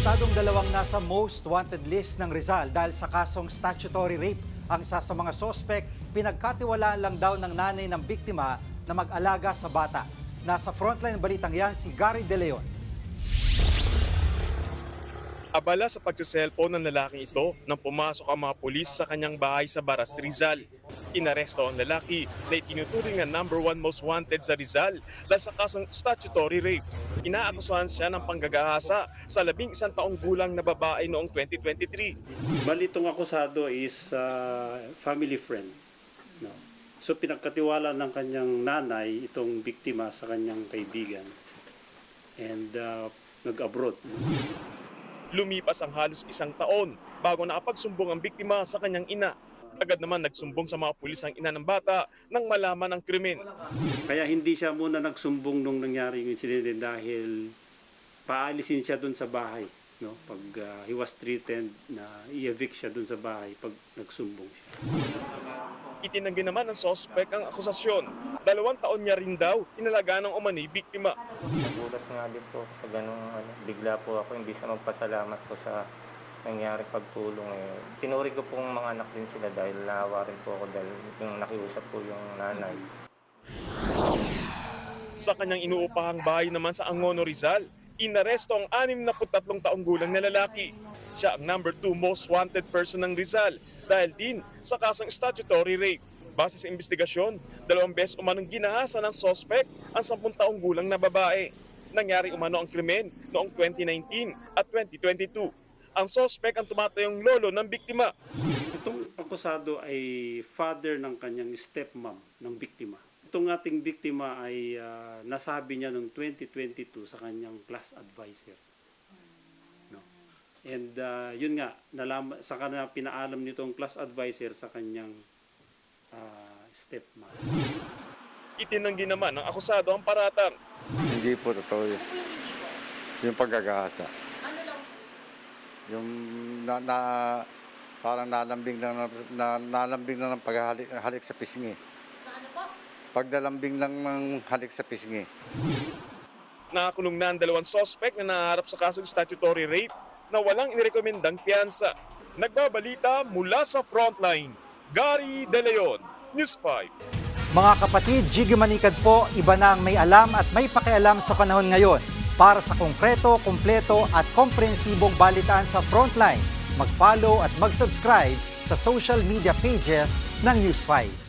Arestadong dalawang nasa most wanted list ng Rizal dahil sa kasong statutory rape. Ang isa sa mga sospek, pinagkatiwalaan lang daw ng nanay ng biktima na mag-alaga sa bata. Nasa frontline balitang yan si Gary De Leon. Abala sa pagsiselfone ng lalaking ito nang pumasok ang mga pulis sa kanyang bahay sa Baras, Rizal. Inaresto ang lalaki na itinuturing na #1 most wanted sa Rizal dahil sa kasong statutory rape. Inaakusahan siya ng panggagahasa sa 11 taong gulang na babae noong 2023. Bali itong akusado is family friend. No? So pinagkatiwala ng kanyang nanay itong biktima sa kanyang kaibigan and nag-abroad. Lumipas ang halos 1 taon bago nakapagsumbong ang biktima sa kanyang ina. Agad naman nagsumbong sa mga pulis ang ina ng bata nang malaman ang krimen. Kaya hindi siya muna nagsumbong nung nangyari yung incident dahil paalisin siya dun sa bahay. No? Pag he was threatened na i-evict siya dun sa bahay pag nagsumbong siya. Itinanggi naman ng sospek ang akusasyon. 2 taon niya rin daw inalagaan ng umano'y biktima. Nagulat nga din po ako sa ganung bigla po ako, hindi sa magpasalamat po sa nangyari pagtulong. Tinuri ko pong mga anak din sila dahil naawa rin po ako dahil yung nakiusap po yung nanay. Sa kanyang inuupahang bahay naman sa Angono, Rizal, inaresto ang 63 taong gulang na lalaki. Siya ang #2 most wanted person ng Rizal dahil din sa kasong statutory rape. Base sa investigasyon, 2 beses umanong ginahasa ng sospek ang 10 taong gulang na babae. Nangyari umano ang krimen noong 2019 at 2022. Ang sospek ang tumatayong lolo ng biktima. Itong akusado ay father ng kanyang stepmom ng biktima. Itong ating biktima ay nasabi niya noong 2022 sa kanyang class advisor. No? And yun nga, sa kanya pinaalam nitong class advisor sa kanyang stepmom. Itinanggi naman ng akusado ang paratang. Hindi po totoo yun. Yung paggagahasa. Yung parang nalambing lang ng paghalik sa pisngi. Pagdalambing lang ng halik sa pisngi. Nakakulong na ang 2 sospek na naharap sa kasong statutory rape na walang inirekomendang piyansa. Nagbabalita mula sa frontline, Gary De Leon, News 5. Mga kapatid, Jiggy Manikad po, iba na ang may alam at may pakialam sa panahon ngayon. Para sa konkreto, kumpleto at komprehensibong balitaan sa Frontline, mag-follow at mag-subscribe sa social media pages ng News 5.